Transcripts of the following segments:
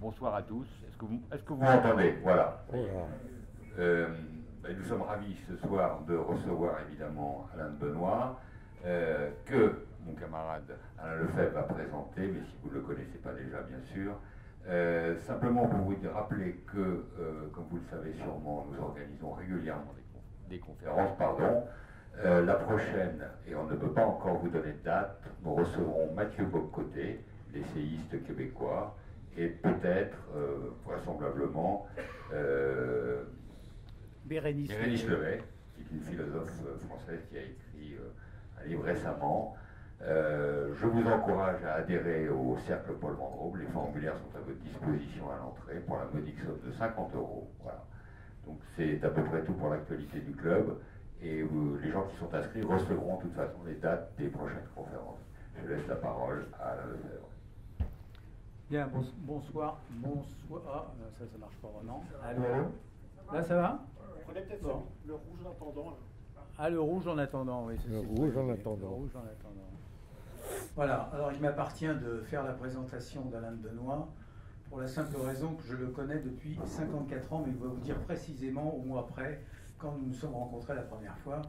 bonsoir à tous. Est-ce que vous m'entendez? Voilà. Nous sommes ravis ce soir de recevoir évidemment Alain de Benoît, que mon camarade Alain Lefebvre va présenter, mais si vous ne le connaissez pas déjà, bien sûr. Simplement pour vous rappeler que, comme vous le savez sûrement, nous organisons régulièrement des conférences, la prochaine, et on ne peut pas encore vous donner de date, nous recevrons Mathieu Bock-Côté, l'essayiste québécois, et peut-être, vraisemblablement, Bérénice Levet, qui est une philosophe française qui a écrit un livre récemment. Je vous encourage à adhérer au Cercle Paul Vendôme. Les formulaires sont à votre disposition à l'entrée pour la modique somme de 50 €. Voilà. Donc c'est à peu près tout pour l'actualité du club. Et les gens qui sont inscrits recevront de toute façon les dates des prochaines conférences. Je laisse la parole à Alain Lefebvre. Bien, bonsoir. Bonsoir. Ah, ça marche pas vraiment. Allô. Là, ça va? Prenez peut-être bon. Le rouge en attendant. Là. Ah, le rouge en attendant, oui. Le rouge en attendant. Le rouge en attendant. Voilà, alors il m'appartient de faire la présentation d'Alain de Benoît pour la simple raison que je le connais depuis 54 ans, mais il va vous dire précisément au mois près, quand nous nous sommes rencontrés la première fois,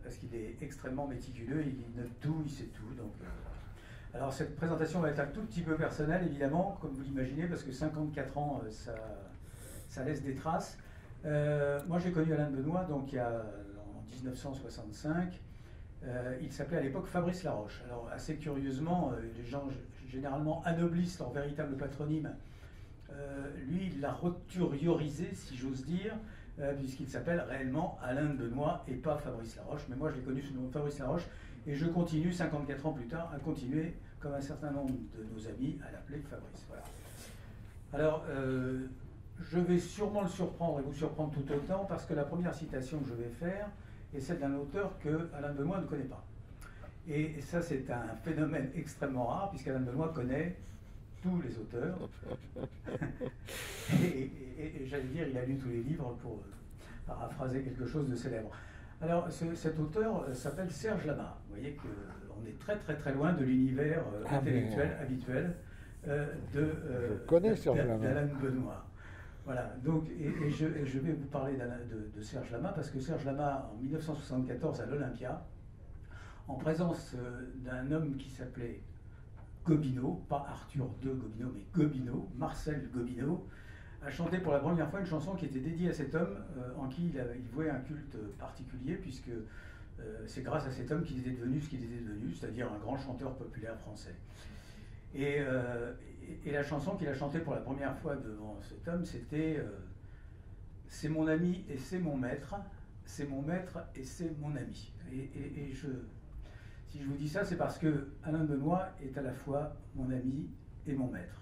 parce qu'il est extrêmement méticuleux, il note tout, il sait tout. Donc, alors cette présentation va être un tout petit peu personnelle, évidemment, comme vous l'imaginez, parce que 54 ans, ça laisse des traces. Moi, j'ai connu Alain de Benoît donc, en 1965. Il s'appelait à l'époque Fabrice Laroche. Alors, assez curieusement, les gens généralement anoblissent leur véritable patronyme. Lui, il l'a roturiorisé, si j'ose dire, puisqu'il s'appelle réellement Alain de Benoît et pas Fabrice Laroche. Mais moi, je l'ai connu sous le nom de Fabrice Laroche et je continue, 54 ans plus tard, à continuer, comme un certain nombre de nos amis, à l'appeler Fabrice. Voilà. Alors, je vais sûrement le surprendre et vous surprendre tout autant parce que la première citation que je vais faire est celle d'un auteur que Alain de Benoît ne connaît pas. Et ça, c'est un phénomène extrêmement rare puisqu'Alain de Benoît connaît tous les auteurs. et j'allais dire, il a lu tous les livres pour paraphraser quelque chose de célèbre. Alors, cet auteur s'appelle Serge Lama. Vous voyez qu'on est très très très loin de l'univers intellectuel habituel d'Alain de Benoît. Voilà, donc, et je vais vous parler de Serge Lama, parce que Serge Lama, en 1974, à l'Olympia, en présence d'un homme qui s'appelait Gobineau, pas Arthur de Gobineau, mais Gobineau, Marcel Gobineau, a chanté pour la première fois une chanson qui était dédiée à cet homme, en qui il vouait un culte particulier, puisque c'est grâce à cet homme qu'il était devenu ce qu'il était devenu, c'est-à-dire un grand chanteur populaire français. Et la chanson qu'il a chantée pour la première fois devant cet homme, c'était c'est mon ami et c'est mon maître, c'est mon maître et c'est mon ami. Si je vous dis ça, c'est parce que Alain de Benoît est à la fois mon ami et mon maître.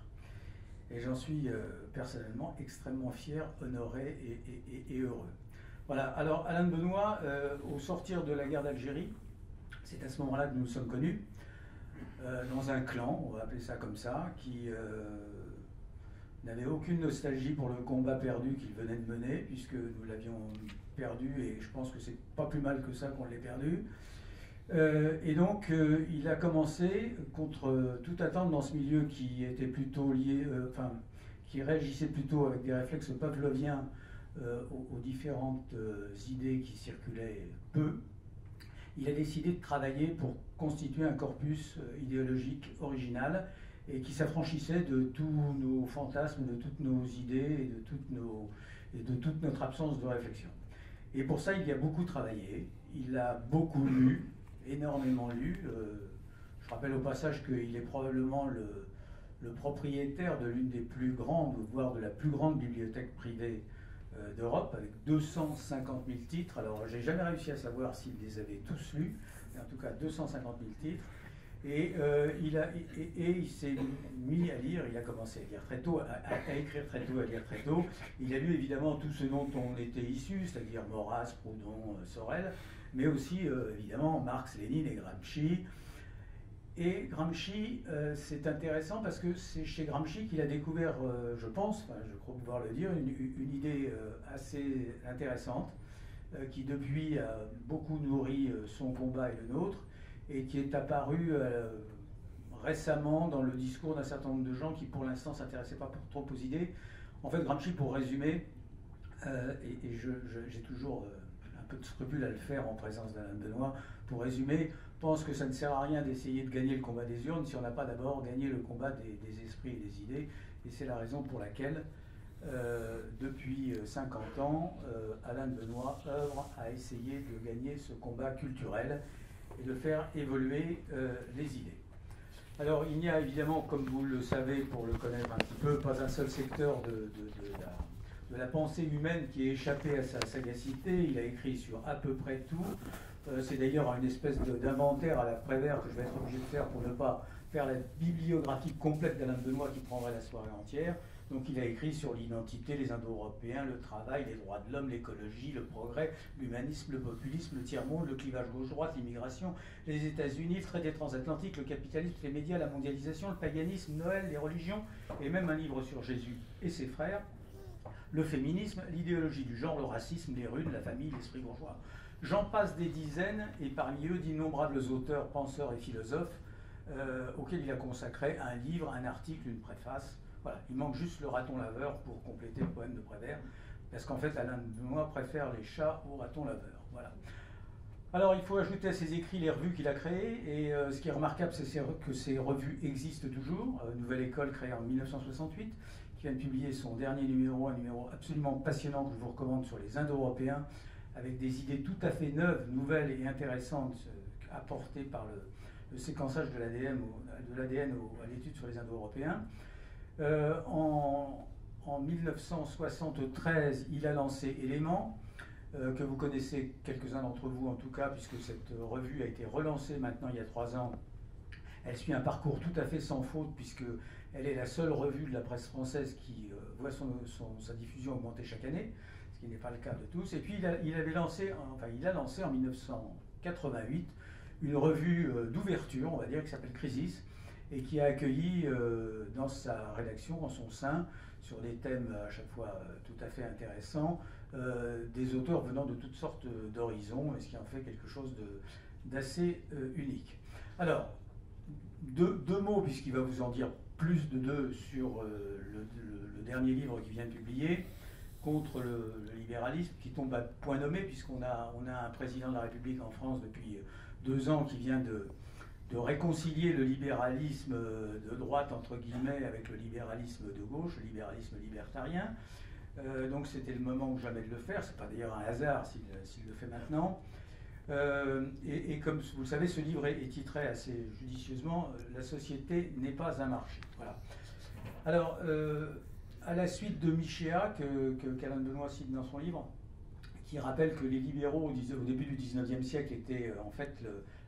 Et j'en suis personnellement extrêmement fier, honoré et heureux. Voilà, alors Alain de Benoît, au sortir de la guerre d'Algérie, c'est à ce moment-là que nous nous sommes connus, dans un clan, on va appeler ça comme ça, qui n'avait aucune nostalgie pour le combat perdu qu'il venait de mener, puisque nous l'avions perdu, et je pense que c'est pas plus mal que ça qu'on l'ait perdu. Et donc, il a commencé, contre toute attente dans ce milieu qui était plutôt lié, qui réagissait plutôt avec des réflexes pavloviens aux différentes idées qui circulaient peu. Il a décidé de travailler pour constituer un corpus idéologique original et qui s'affranchissait de tous nos fantasmes, de toutes nos idées et de toute notre absence de réflexion. Et pour ça, il y a beaucoup travaillé, il a beaucoup lu, énormément lu. Je rappelle au passage qu'il est probablement le propriétaire de l'une des plus grandes, voire de la plus grande bibliothèque privée d'Europe, avec 250 000 titres. Alors, j'ai jamais réussi à savoir s'il les avait tous lus, mais en tout cas 250 000 titres. Et il s'est mis à lire, il a commencé à lire très tôt, à écrire très tôt, à lire très tôt. Il a lu évidemment tout ce dont on était issu, c'est-à-dire Maurras, Proudhon, Sorel, mais aussi évidemment Marx, Lénine et Gramsci. Et Gramsci, c'est intéressant parce que c'est chez Gramsci qu'il a découvert, je pense, je crois pouvoir le dire, une idée assez intéressante qui depuis a beaucoup nourri son combat et le nôtre et qui est apparue récemment dans le discours d'un certain nombre de gens qui pour l'instant ne s'intéressaient pas trop aux idées. En fait, Gramsci, pour résumer, et j'ai toujours un peu de scrupule à le faire en présence d'Alain Benoît, pour résumer, pense que ça ne sert à rien d'essayer de gagner le combat des urnes si on n'a pas d'abord gagné le combat des esprits et des idées. Et c'est la raison pour laquelle, depuis 50 ans, Alain Benoît œuvre à essayer de gagner ce combat culturel et de faire évoluer les idées. Alors, il n'y a évidemment, comme vous le savez, pour le connaître un petit peu, pas un seul secteur de la pensée humaine qui ait échappé à sa sagacité. Il a écrit sur à peu près tout. C'est d'ailleurs une espèce d'inventaire à la Prévert que je vais être obligé de faire pour ne pas faire la bibliographie complète d'Alain Benoît qui prendrait la soirée entière. Donc il a écrit sur l'identité, les Indo-Européens, le travail, les droits de l'homme, l'écologie, le progrès, l'humanisme, le populisme, le tiers-monde, le clivage gauche-droite, l'immigration, les États-Unis, le traité transatlantique, le capitalisme, les médias, la mondialisation, le paganisme, Noël, les religions, et même un livre sur Jésus et ses frères, le féminisme, l'idéologie du genre, le racisme, les runes, la famille, l'esprit bourgeois. J'en passe des dizaines, et parmi eux d'innombrables auteurs, penseurs et philosophes, auxquels il a consacré un livre, un article, une préface. Voilà, il manque juste le raton laveur pour compléter le poème de Prévert, parce qu'en fait, Alain Benoît préfère les chats aux ratons laveurs. Voilà. Alors, il faut ajouter à ses écrits les revues qu'il a créées, et ce qui est remarquable, c'est que ces revues existent toujours. Nouvelle École, créée en 1968, qui vient de publier son dernier numéro, un numéro absolument passionnant que je vous recommande sur les Indo-Européens, avec des idées tout à fait neuves, nouvelles et intéressantes apportées par le séquençage de l'ADN à l'étude sur les Indo-Européens. En 1973, il a lancé Éléments, que vous connaissez quelques-uns d'entre vous en tout cas, puisque cette revue a été relancée maintenant il y a 3 ans. Elle suit un parcours tout à fait sans faute, puisqu'elle est la seule revue de la presse française qui voit sa diffusion augmenter chaque année, ce qui n'est pas le cas de tous. Et puis il a lancé en 1988 une revue d'ouverture, on va dire, qui s'appelle Crisis, et qui a accueilli dans sa rédaction, en son sein, sur des thèmes à chaque fois tout à fait intéressants, des auteurs venant de toutes sortes d'horizons, et ce qui en fait quelque chose d'assez unique. Alors, deux mots, puisqu'il va vous en dire plus de deux sur le dernier livre qu'il vient de publier, contre le libéralisme, qui tombe à point nommé, puisqu'on a un président de la République en France depuis 2 ans qui vient de réconcilier le libéralisme de droite, entre guillemets, avec le libéralisme de gauche, le libéralisme libertarien. Donc c'était le moment ou jamais de le faire, c'est pas d'ailleurs un hasard s'il le fait maintenant. Et comme vous le savez, ce livre est titré assez judicieusement « La société n'est pas un marché ». Voilà. Alors, à la suite de Michéa, qu'Alain Benoît cite dans son livre, qui rappelle que les libéraux au début du XIXe siècle étaient en fait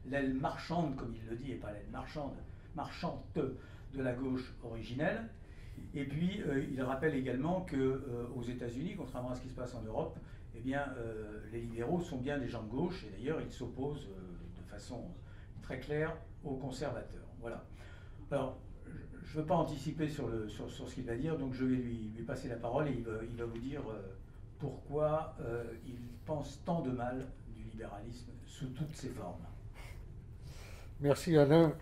l'aile marchande, comme il le dit, et pas l'aile marchande de la gauche originelle. Et puis, il rappelle également qu'aux États-Unis, contrairement à ce qui se passe en Europe, eh bien, les libéraux sont bien des gens de gauche, et d'ailleurs, ils s'opposent de façon très claire aux conservateurs. Voilà. Alors, je ne veux pas anticiper sur ce qu'il va dire, donc je vais lui passer la parole, et il va vous dire pourquoi il pense tant de mal du libéralisme sous toutes ses formes. Merci Alain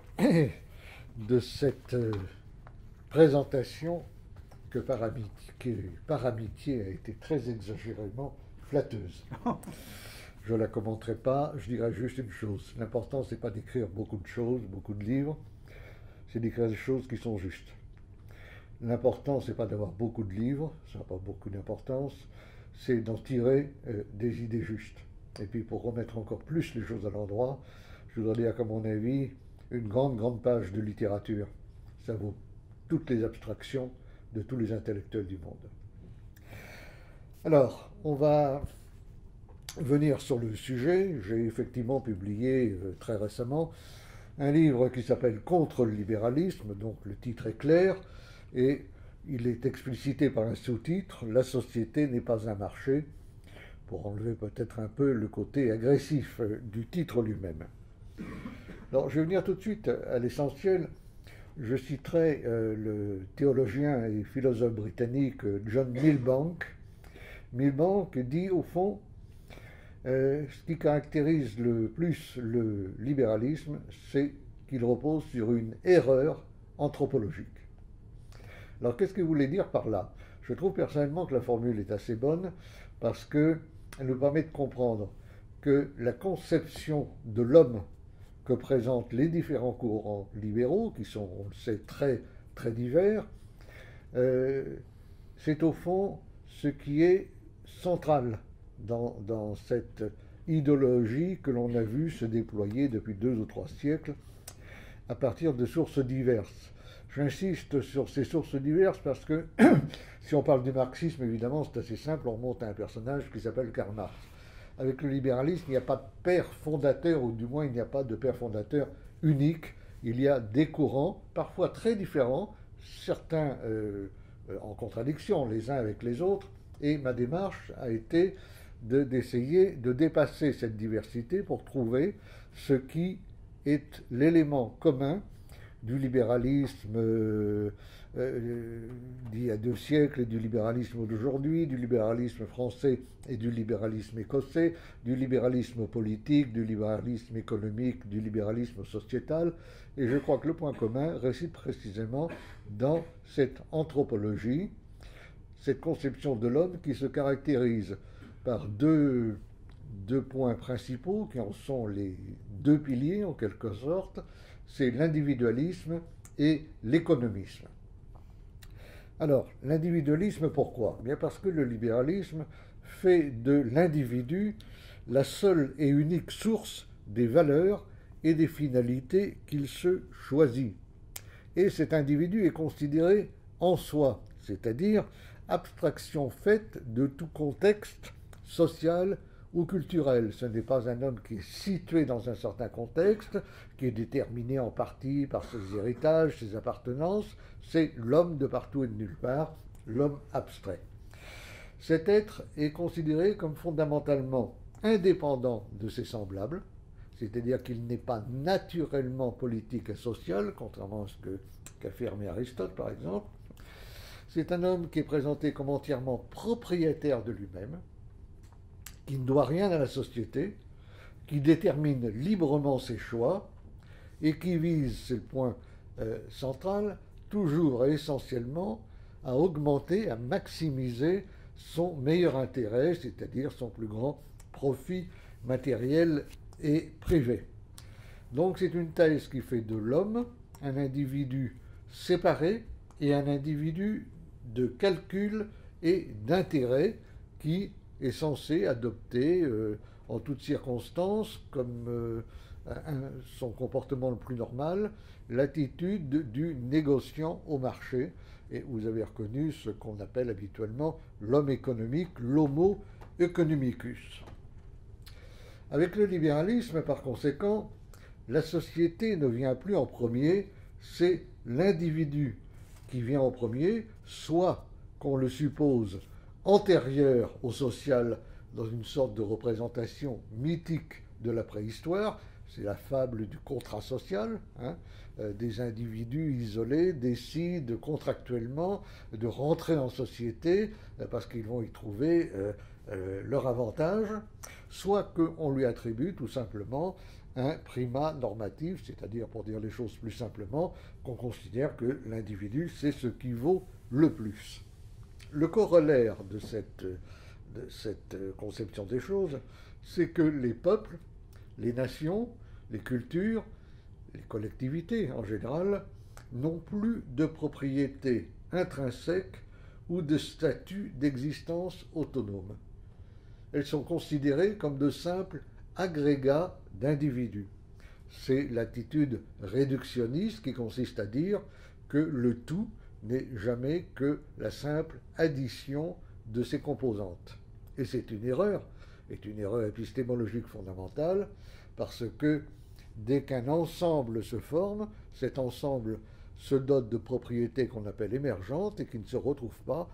de cette présentation qui par amitié a été très exagérément flatteuse. Je ne la commenterai pas, je dirais juste une chose. L'important, ce n'est pas d'écrire beaucoup de choses, beaucoup de livres, c'est d'écrire des choses qui sont justes. L'important, ce n'est pas d'avoir beaucoup de livres, ça n'a pas beaucoup d'importance, c'est d'en tirer des idées justes. Et puis pour remettre encore plus les choses à l'endroit, je voudrais dire qu'à mon avis, une grande page de littérature, ça vaut toutes les abstractions de tous les intellectuels du monde. Alors, on va venir sur le sujet. J'ai effectivement publié très récemment un livre qui s'appelle « Contre le libéralisme », donc le titre est clair, et il est explicité par un sous-titre « La société n'est pas un marché », pour enlever peut-être un peu le côté agressif du titre lui-même. Alors, je vais venir tout de suite à l'essentiel. Je citerai le théologien et philosophe britannique John Milbank. Milbank dit, au fond, ce qui caractérise le plus le libéralisme, c'est qu'il repose sur une erreur anthropologique. Alors qu'est-ce qu'il voulait dire par là? Je trouve personnellement que la formule est assez bonne parce qu'elle nous permet de comprendre que la conception de l'homme que présentent les différents courants libéraux, qui sont, on le sait, très, très divers, c'est au fond ce qui est central dans cette idéologie que l'on a vu se déployer depuis 2 ou 3 siècles à partir de sources diverses. J'insiste sur ces sources diverses parce que si on parle du marxisme, évidemment, c'est assez simple, on remonte à un personnage qui s'appelle Karl Marx. Avec le libéralisme, il n'y a pas de père fondateur, ou du moins il n'y a pas de père fondateur unique. Il y a des courants, parfois très différents, certains en contradiction les uns avec les autres, et ma démarche a été d'essayer de dépasser cette diversité pour trouver ce qui est l'élément commun du libéralisme d'il y a 2 siècles et du libéralisme d'aujourd'hui, du libéralisme français et du libéralisme écossais, du libéralisme politique, du libéralisme économique, du libéralisme sociétal. Et je crois que le point commun réside précisément dans cette anthropologie, cette conception de l'homme qui se caractérise par deux points principaux, qui en sont les 2 piliers en quelque sorte, c'est l'individualisme et l'économisme. Alors, l'individualisme, pourquoi? Bien parce que le libéralisme fait de l'individu la seule et unique source des valeurs et des finalités qu'il se choisit. Et cet individu est considéré en soi, c'est-à-dire abstraction faite de tout contexte social ou culturel. Ce n'est pas un homme qui est situé dans un certain contexte, qui est déterminé en partie par ses héritages, ses appartenances, c'est l'homme de partout et de nulle part, l'homme abstrait. Cet être est considéré comme fondamentalement indépendant de ses semblables, c'est-à-dire qu'il n'est pas naturellement politique et social, contrairement à ce qu'affirmait Aristote par exemple. C'est un homme qui est présenté comme entièrement propriétaire de lui-même, qui ne doit rien à la société, qui détermine librement ses choix et qui vise, c'est le point central, toujours et essentiellement à augmenter, à maximiser son meilleur intérêt, c'est-à-dire son plus grand profit matériel et privé. Donc c'est une thèse qui fait de l'homme un individu séparé et un individu de calcul et d'intérêt qui est censé adopter en toutes circonstances, comme son comportement le plus normal, l'attitude du négociant au marché. Et vous avez reconnu ce qu'on appelle habituellement l'homme économique, l'homo economicus. Avec le libéralisme, par conséquent, la société ne vient plus en premier, c'est l'individu qui vient en premier, soit qu'on le suppose antérieur au social dans une sorte de représentation mythique de la préhistoire, c'est la fable du contrat social, des individus isolés décident contractuellement de rentrer en société parce qu'ils vont y trouver leur avantage, soit qu'on lui attribue tout simplement un primat normatif, c'est-à-dire, pour dire les choses plus simplement, qu'on considère que l'individu, c'est ce qui vaut le plus. Le corollaire de cette conception des choses, c'est que les peuples, les nations, les cultures, les collectivités en général, n'ont plus de propriété intrinsèque ou de statut d'existence autonome. Elles sont considérées comme de simples agrégats d'individus. C'est l'attitude réductionniste qui consiste à dire que le tout n'est jamais que la simple addition de ses composantes. Et c'est une erreur épistémologique fondamentale, parce que dès qu'un ensemble se forme, cet ensemble se dote de propriétés qu'on appelle émergentes et qui ne se retrouvent pas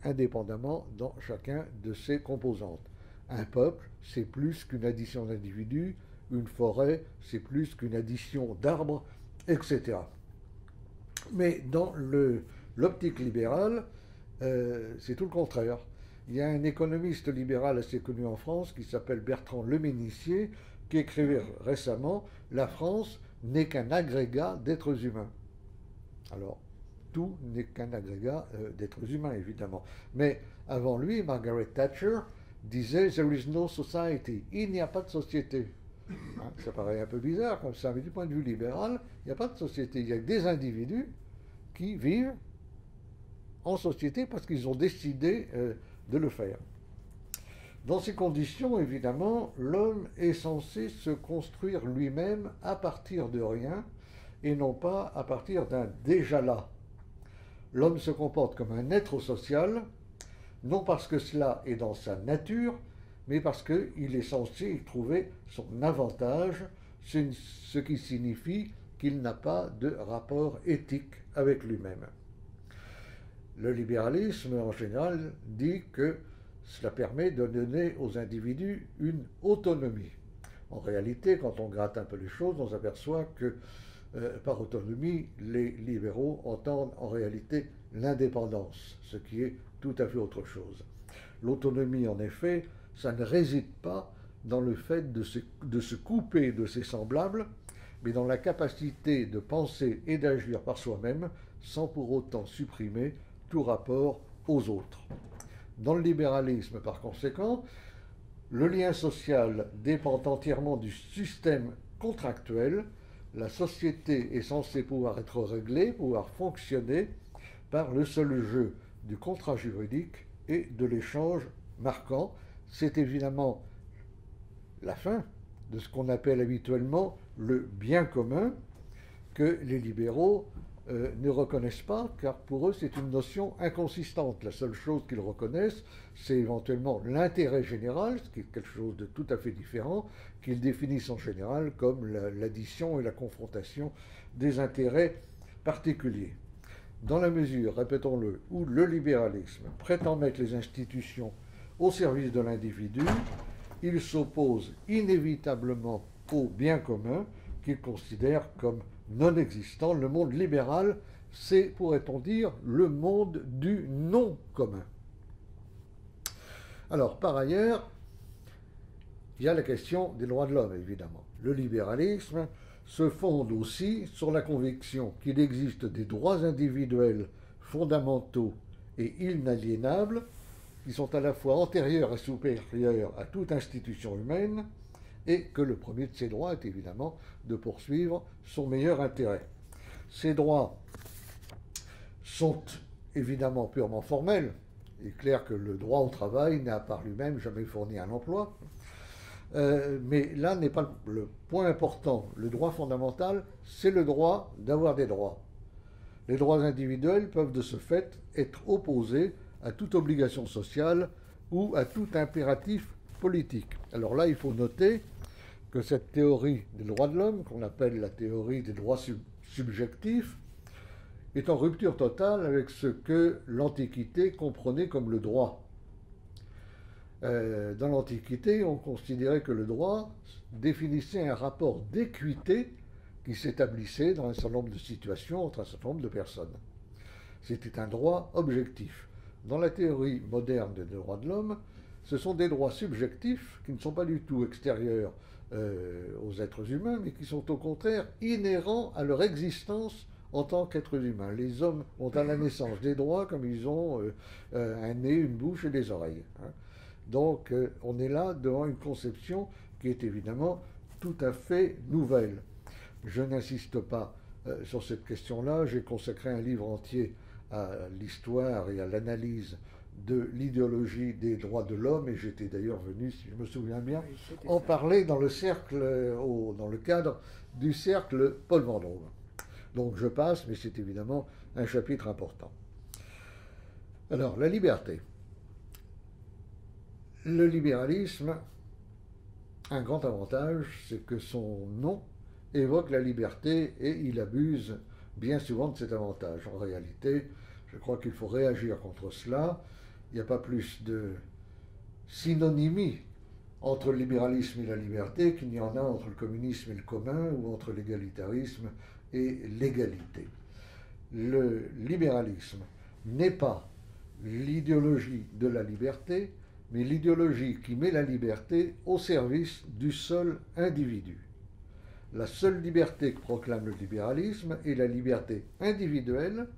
indépendamment dans chacun de ses composantes. Un peuple, c'est plus qu'une addition d'individus, une forêt, c'est plus qu'une addition d'arbres, etc. Mais dans l'optique libérale, c'est tout le contraire. Il y a un économiste libéral assez connu en France qui s'appelle Bertrand Leménissier, qui écrivait récemment « La France, n'est qu'un agrégat d'êtres humains. Alors, tout n'est qu'un agrégat d'êtres humains, évidemment. Mais avant lui, Margaret Thatcher disait « There is no society ». Il n'y a pas de société. Hein, ça paraît un peu bizarre comme ça, mais du point de vue libéral, il n'y a pas de société. Il y a des individus qui vivent en société parce qu'ils ont décidé de le faire. Dans ces conditions, évidemment, l'homme est censé se construire lui-même à partir de rien et non pas à partir d'un déjà là. L'homme se comporte comme un être social, non parce que cela est dans sa nature, mais parce qu'il est censé y trouver son avantage, ce qui signifie qu'il n'a pas de rapport éthique avec lui-même. Le libéralisme, en général, dit que cela permet de donner aux individus une autonomie. En réalité, quand on gratte un peu les choses, on s'aperçoit que par autonomie, les libéraux entendent en réalité l'indépendance, ce qui est tout à fait autre chose. L'autonomie, en effet, ça ne réside pas dans le fait de se couper de ses semblables, mais dans la capacité de penser et d'agir par soi-même sans pour autant supprimer tout rapport aux autres. Dans le libéralisme, par conséquent, le lien social dépend entièrement du système contractuel. La société est censée pouvoir être réglée, pouvoir fonctionner par le seul jeu du contrat juridique et de l'échange marquant. C'est évidemment la fin de ce qu'on appelle habituellement le bien commun que les libéraux ne reconnaissent pas, car pour eux c'est une notion inconsistante. La seule chose qu'ils reconnaissent, c'est éventuellement l'intérêt général, ce qui est quelque chose de tout à fait différent, qu'ils définissent en général comme l'addition et la confrontation des intérêts particuliers. Dans la mesure, répétons-le, où le libéralisme prétend mettre les institutions au service de l'individu, il s'oppose inévitablement au bien commun qu'il considère comme non existant. Le monde libéral, c'est, pourrait-on dire, le monde du non commun. Alors, par ailleurs, il y a la question des droits de l'homme, évidemment. Le libéralisme se fonde aussi sur la conviction qu'il existe des droits individuels fondamentaux et inaliénables qui sont à la fois antérieurs et supérieurs à toute institution humaine, et que le premier de ces droits est évidemment de poursuivre son meilleur intérêt. Ces droits sont évidemment purement formels. Il est clair que le droit au travail n'a par lui-même jamais fourni un emploi, mais là n'est pas le point important. Le droit fondamental, c'est le droit d'avoir des droits. Les droits individuels peuvent de ce fait être opposés à toute obligation sociale ou à tout impératif politique. Alors là, il faut noter que cette théorie des droits de l'homme, qu'on appelle la théorie des droits subjectifs, est en rupture totale avec ce que l'Antiquité comprenait comme le droit. Dans l'Antiquité, on considérait que le droit définissait un rapport d'équité qui s'établissait dans un certain nombre de situations entre un certain nombre de personnes. C'était un droit objectif. Dans la théorie moderne des droits de l'homme, ce sont des droits subjectifs qui ne sont pas du tout extérieurs aux êtres humains, mais qui sont au contraire inhérents à leur existence en tant qu'êtres humains. Les hommes ont à la naissance des droits comme ils ont un nez, une bouche et des oreilles. Hein. Donc on est là devant une conception qui est évidemment tout à fait nouvelle. Je n'insiste pas sur cette question-là, j'ai consacré un livre entier à l'histoire et à l'analyse de l'idéologie des droits de l'homme, et j'étais d'ailleurs venu, si je me souviens bien, en parler dans le cercle, dans le cadre du cercle Paul Vendôme. Donc je passe, mais c'est évidemment un chapitre important. Alors, la liberté. Le libéralisme a un grand avantage, c'est que son nom évoque la liberté et il abuse bien souvent de cet avantage. En réalité, je crois qu'il faut réagir contre cela. Il n'y a pas plus de synonymie entre le libéralisme et la liberté qu'il n'y en a entre le communisme et le commun, ou entre l'égalitarisme et l'égalité. Le libéralisme n'est pas l'idéologie de la liberté, mais l'idéologie qui met la liberté au service du seul individu. La seule liberté que proclame le libéralisme est la liberté individuelle,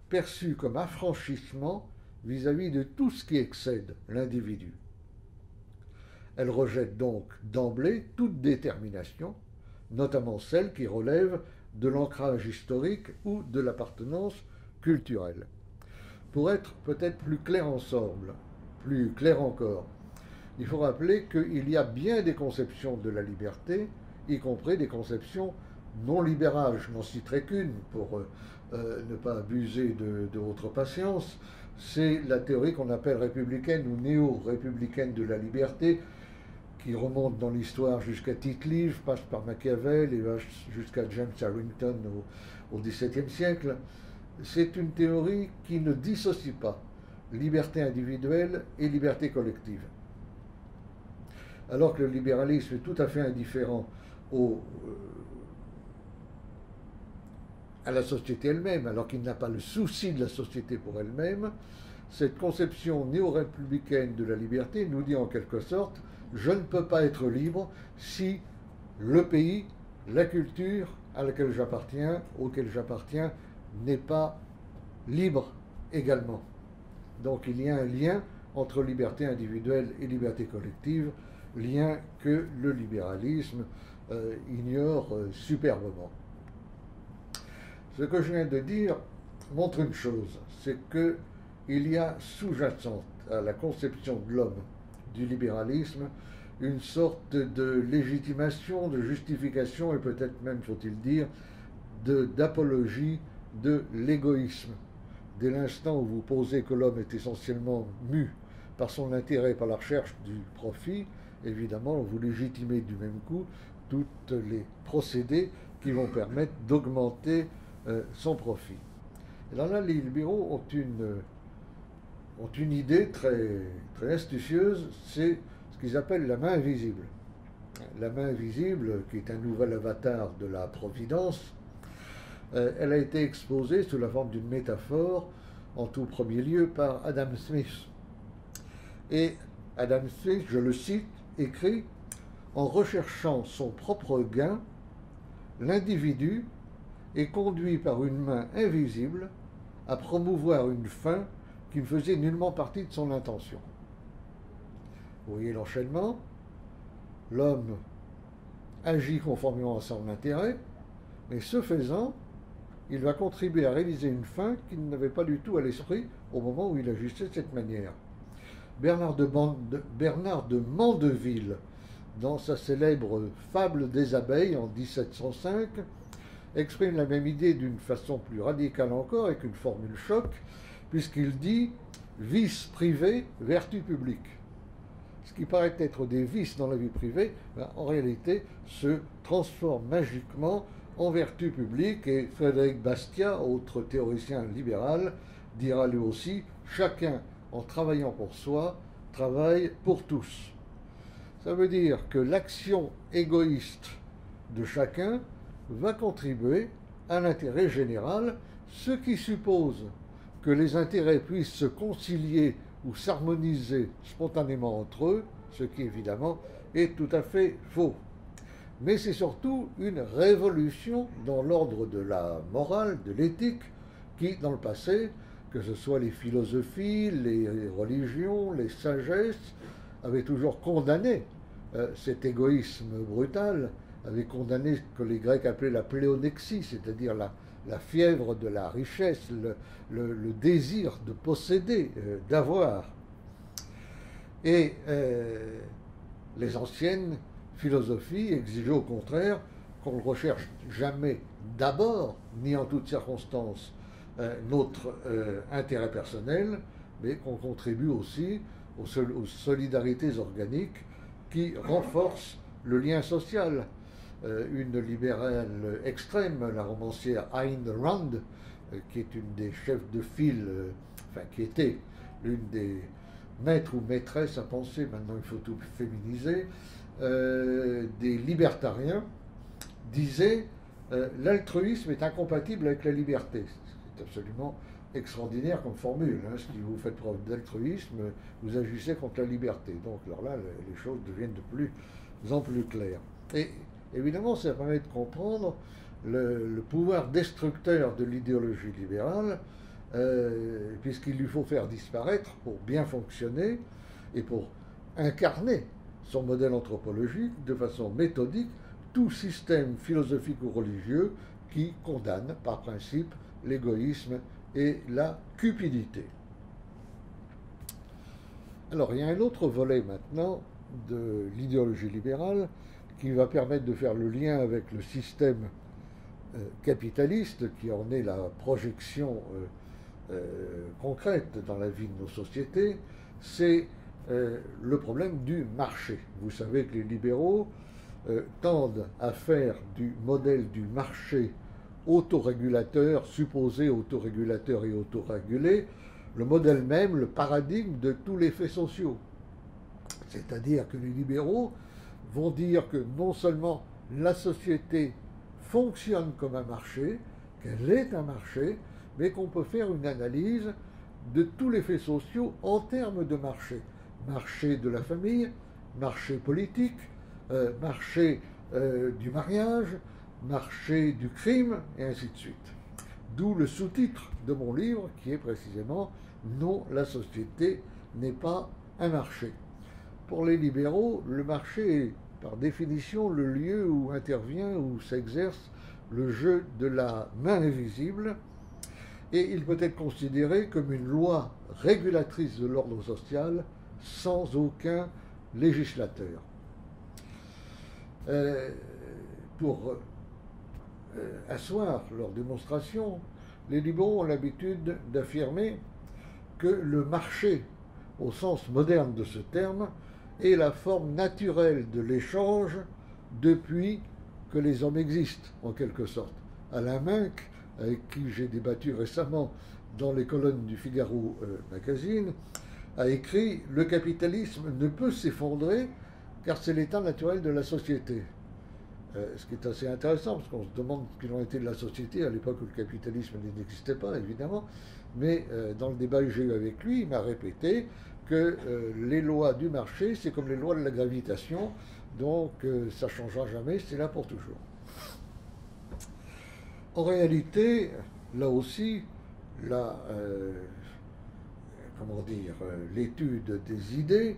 perçue comme affranchissement vis-à-vis de tout ce qui excède l'individu. Elle rejette donc d'emblée toute détermination, notamment celle qui relève de l'ancrage historique ou de l'appartenance culturelle. Pour être peut-être plus clair ensemble, plus clair encore, il faut rappeler qu'il y a bien des conceptions de la liberté, y compris des conceptions non libérales. Je n'en citerai qu'une pour ne pas abuser de votre patience. C'est la théorie qu'on appelle républicaine ou néo-républicaine de la liberté, qui remonte dans l'histoire jusqu'à Tite-Live, passe par Machiavel et va jusqu'à James Harrington au XVIIe siècle. C'est une théorie qui ne dissocie pas liberté individuelle et liberté collective. Alors que le libéralisme est tout à fait indifférent à la société elle-même, alors qu'il n'a pas le souci de la société pour elle-même, cette conception néo-républicaine de la liberté nous dit en quelque sorte: je ne peux pas être libre si le pays, la culture auquel j'appartiens n'est pas libre également. Donc il y a un lien entre liberté individuelle et liberté collective, lien que le libéralisme ignore superbement. Ce que je viens de dire montre une chose, c'est qu'il y a sous-jacente à la conception de l'homme du libéralisme une sorte de légitimation, de justification et peut-être même, faut-il dire, d'apologie de l'égoïsme. Dès l'instant où vous posez que l'homme est essentiellement mu par son intérêt, par la recherche du profit, évidemment, vous légitimez du même coup tous les procédés qui vont permettre d'augmenter son profit. Et là, les libéraux ont une idée très, très astucieuse, c'est ce qu'ils appellent la main invisible. La main invisible, qui est un nouvel avatar de la providence, elle a été exposée sous la forme d'une métaphore, en tout premier lieu par Adam Smith. Et Adam Smith, je le cite, écrit: en recherchant son propre gain, l'individu est conduit par une main invisible à promouvoir une fin qui ne faisait nullement partie de son intention. Vous voyez l'enchaînement? L'homme agit conformément à son intérêt, mais ce faisant, il va contribuer à réaliser une fin qu'il n'avait pas du tout à l'esprit au moment où il agissait de cette manière. Bernard de Mandeville, dans sa célèbre Fable des abeilles en 1705, exprime la même idée d'une façon plus radicale encore, avec une formule choc, puisqu'il dit « vice privé, vertu publique ». Ce qui paraît être des vices dans la vie privée, en réalité, se transforme magiquement en vertu publique, et Frédéric Bastiat, autre théoricien libéral, dira lui aussi « chacun, en travaillant pour soi, travaille pour tous ». Ça veut dire que l'action égoïste de chacun va contribuer à l'intérêt général, ce qui suppose que les intérêts puissent se concilier ou s'harmoniser spontanément entre eux, ce qui évidemment est tout à fait faux. Mais c'est surtout une révolution dans l'ordre de la morale, de l'éthique, qui, dans le passé, que ce soit les philosophies, les religions, les sagesses, avaient toujours condamné cet égoïsme brutal, avaient condamné ce que les Grecs appelaient la pléonexie, c'est-à-dire la fièvre de la richesse, le désir de posséder, d'avoir. Et les anciennes philosophies exigeaient au contraire qu'on ne recherche jamais d'abord, ni en toutes circonstances, notre intérêt personnel, mais qu'on contribue aussi aux solidarités organiques qui renforcent le lien social. Une libérale extrême, la romancière Ayn Rand, qui est une des chefs de file, qui était l'une des maîtres ou maîtresses à penser, maintenant il faut tout féminiser, des libertariens, disait l'altruisme est incompatible avec la liberté. C'est absolument extraordinaire comme formule. Si vous faites preuve d'altruisme, vous agissez contre la liberté. Donc alors là, les choses deviennent de plus en plus claires. Et évidemment, ça permet de comprendre le pouvoir destructeur de l'idéologie libérale, puisqu'il lui faut faire disparaître, pour bien fonctionner et pour incarner son modèle anthropologique de façon méthodique, tout système philosophique ou religieux qui condamne par principe l'égoïsme et la cupidité. Alors, il y a un autre volet maintenant de l'idéologie libérale qui va permettre de faire le lien avec le système capitaliste qui en est la projection concrète dans la vie de nos sociétés, c'est le problème du marché. Vous savez que les libéraux tendent à faire du modèle du marché autorégulateur, supposé autorégulateur et autorégulé, le modèle même, le paradigme de tous les faits sociaux. C'est-à-dire que les libéraux vont dire que non seulement la société fonctionne comme un marché, qu'elle est un marché, mais qu'on peut faire une analyse de tous les faits sociaux en termes de marché. Marché de la famille, marché politique, marché du mariage, marché du crime, et ainsi de suite. D'où le sous-titre de mon livre qui est précisément « Non, la société n'est pas un marché ». Pour les libéraux, le marché est par définition le lieu où intervient, où s'exerce le jeu de la main invisible, et il peut être considéré comme une loi régulatrice de l'ordre social sans aucun législateur. Pour asseoir leur démonstration, les libéraux ont l'habitude d'affirmer que le marché, au sens moderne de ce terme, est la forme naturelle de l'échange depuis que les hommes existent, en quelque sorte. Alain Minck, avec qui j'ai débattu récemment dans les colonnes du Figaro Magazine, a écrit « Le capitalisme ne peut s'effondrer car c'est l'état naturel de la société ». Ce qui est assez intéressant, parce qu'on se demande ce qu'il en était de la société à l'époque où le capitalisme n'existait pas, évidemment. Mais dans le débat que j'ai eu avec lui, il m'a répété que les lois du marché, c'est comme les lois de la gravitation, donc ça ne changera jamais, c'est là pour toujours. En réalité, là aussi, l'étude des idées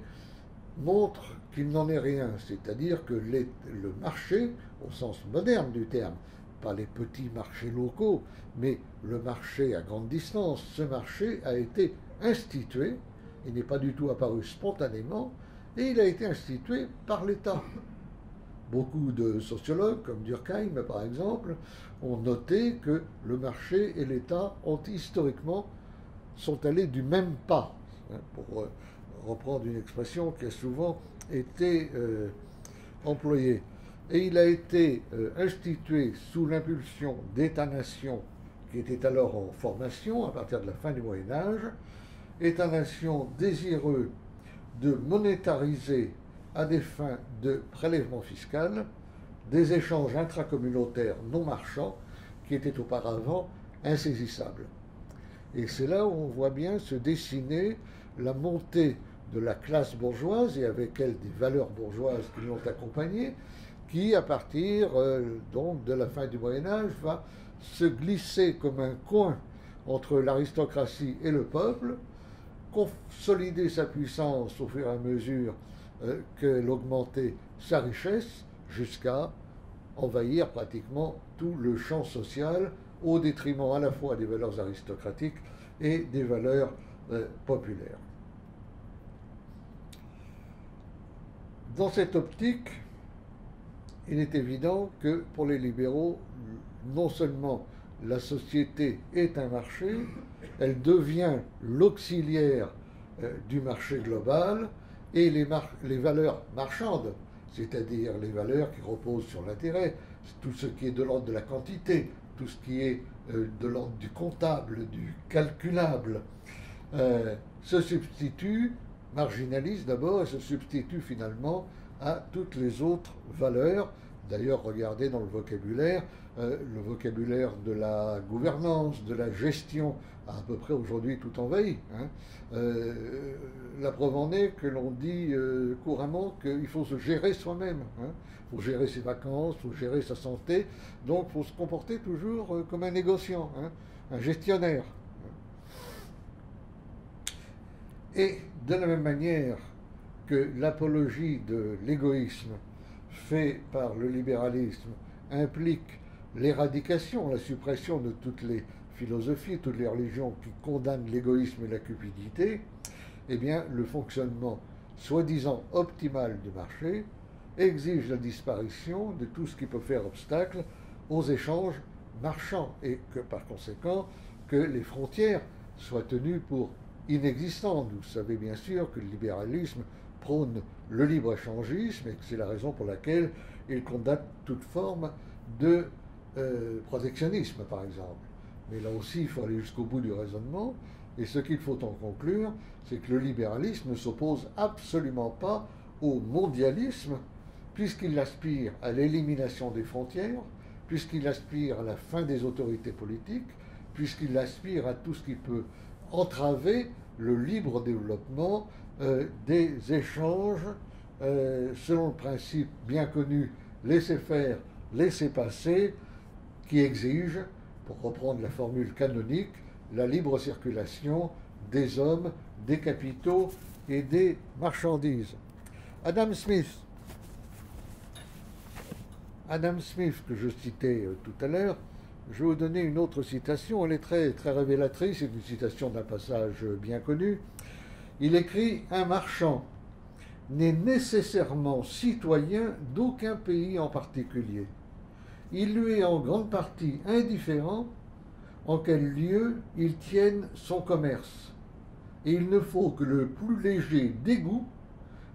montre qu'il n'en est rien, c'est-à-dire que le marché, au sens moderne du terme, pas les petits marchés locaux, mais le marché à grande distance, ce marché a été institué, il n'est pas du tout apparu spontanément, et il a été institué par l'État. Beaucoup de sociologues, comme Durkheim par exemple, ont noté que le marché et l'État sont allés du même pas, pour reprendre une expression qui a souvent été employée. Et il a été institué sous l'impulsion d'États-nations qui étaient alors en formation à partir de la fin du Moyen-Âge, États-nations désireux de monétariser à des fins de prélèvement fiscal des échanges intracommunautaires non marchands qui étaient auparavant insaisissables. Et c'est là où on voit bien se dessiner la montée de la classe bourgeoise et avec elle des valeurs bourgeoises qui l'ont accompagnée, qui, à partir donc de la fin du Moyen-Âge, va se glisser comme un coin entre l'aristocratie et le peuple, consolider sa puissance au fur et à mesure qu'elle augmentait sa richesse, jusqu'à envahir pratiquement tout le champ social, au détriment à la fois des valeurs aristocratiques et des valeurs populaires. Dans cette optique, il est évident que pour les libéraux, non seulement la société est un marché, elle devient l'auxiliaire du marché global, et les valeurs marchandes, c'est-à-dire les valeurs qui reposent sur l'intérêt, tout ce qui est de l'ordre de la quantité, tout ce qui est de l'ordre du comptable, du calculable, se substitue, marginalise d'abord et se substitue finalement à toutes les autres valeurs D'ailleurs, regardez dans le vocabulaire de la gouvernance, de la gestion, a à peu près aujourd'hui tout envahi. La preuve en est que l'on dit couramment qu'il faut se gérer soi-même. Il faut gérer ses vacances, il faut gérer sa santé, donc il faut se comporter toujours comme un négociant, un gestionnaire. Et de la même manière que l'apologie de l'égoïsme fait par le libéralisme implique l'éradication, la suppression de toutes les philosophies, toutes les religions qui condamnent l'égoïsme et la cupidité, eh bien, le fonctionnement soi-disant optimal du marché exige la disparition de tout ce qui peut faire obstacle aux échanges marchands et que, par conséquent, que les frontières soient tenues pour inexistantes. Vous savez bien sûr que le libéralisme prône le libre-échangisme et que c'est la raison pour laquelle il condamne toute forme de protectionnisme, par exemple. Mais là aussi, il faut aller jusqu'au bout du raisonnement. Et ce qu'il faut en conclure, c'est que le libéralisme ne s'oppose absolument pas au mondialisme, puisqu'il aspire à l'élimination des frontières, puisqu'il aspire à la fin des autorités politiques, puisqu'il aspire à tout ce qui peut entraver le libre développement des échanges selon le principe bien connu laisser faire, laisser passer, qui exige, pour reprendre la formule canonique, la libre circulation des hommes, des capitaux et des marchandises. Adam Smith, que je citais tout à l'heure, je vais vous donner une autre citation, elle est très, très révélatrice, c'est une citation d'un passage bien connu. Il écrit « Un marchand n'est nécessairement citoyen d'aucun pays en particulier. Il lui est en grande partie indifférent en quel lieu il tienne son commerce. Et il ne faut que le plus léger dégoût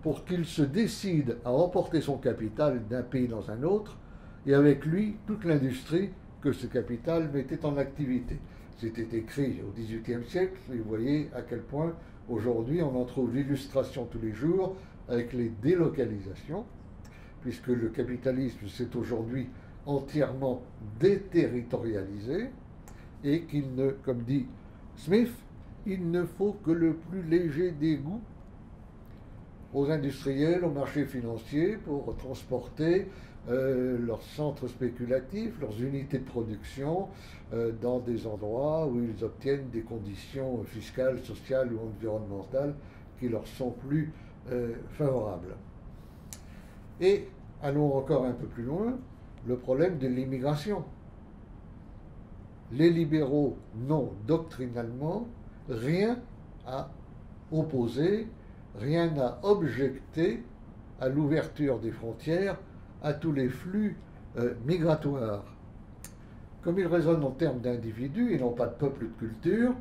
pour qu'il se décide à emporter son capital d'un pays dans un autre, et avec lui toute l'industrie que ce capital mettait en activité. » C'était écrit au XVIIIe siècle, et vous voyez à quel point aujourd'hui on en trouve l'illustration tous les jours avec les délocalisations, puisque le capitalisme s'est aujourd'hui entièrement déterritorialisé, et qu'il ne, comme dit Smith, il ne faut que le plus léger dégoût aux industriels, aux marchés financiers pour transporter leurs centres spéculatifs, leurs unités de production dans des endroits où ils obtiennent des conditions fiscales, sociales ou environnementales qui leur sont plus favorables. Et allons encore un peu plus loin, le problème de l'immigration. Les libéraux n'ont doctrinalement rien à opposer, rien à objecter à l'ouverture des frontières à tous les flux migratoires. Comme ils raisonnent en termes d'individus et non pas de peuple ou de culture,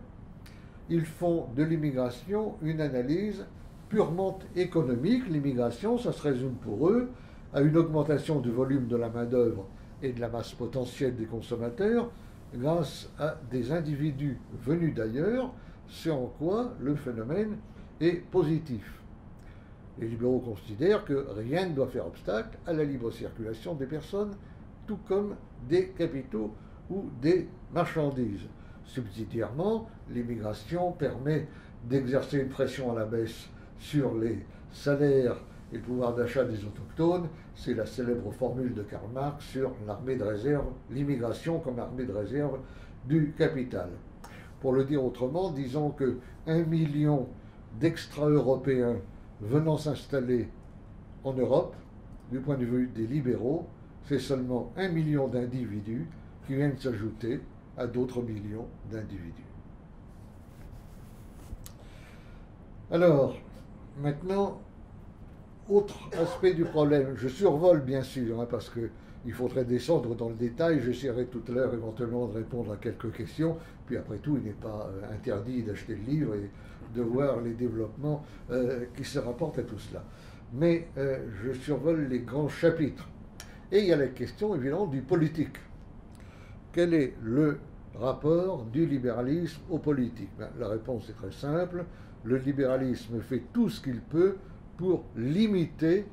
ils font de l'immigration une analyse purement économique. L'immigration, ça se résume pour eux à une augmentation du volume de la main-d'œuvre et de la masse potentielle des consommateurs grâce à des individus venus d'ailleurs, ce en quoi le phénomène est positif. Les libéraux considèrent que rien ne doit faire obstacle à la libre circulation des personnes, tout comme des capitaux ou des marchandises. Subsidiairement, l'immigration permet d'exercer une pression à la baisse sur les salaires et le pouvoir d'achat des autochtones. C'est la célèbre formule de Karl Marx sur l'armée de réserve, l'immigration comme armée de réserve du capital. Pour le dire autrement, disons que 1 million d'extra-européens venant s'installer en Europe, du point de vue des libéraux, c'est seulement 1 million d'individus qui viennent s'ajouter à d'autres millions d'individus. Alors, maintenant, autre aspect du problème, je survole bien sûr, parce qu'il faudrait descendre dans le détail, j'essaierai tout à l'heure éventuellement de répondre à quelques questions, puis après tout, il n'est pas interdit d'acheter le livre et de voir les développements qui se rapportent à tout cela. Mais je survole les grands chapitres. Et il y a la question évidemment du politique. Quel est le rapport du libéralisme au politique? La réponse est très simple. Le libéralisme fait tout ce qu'il peut pour limiter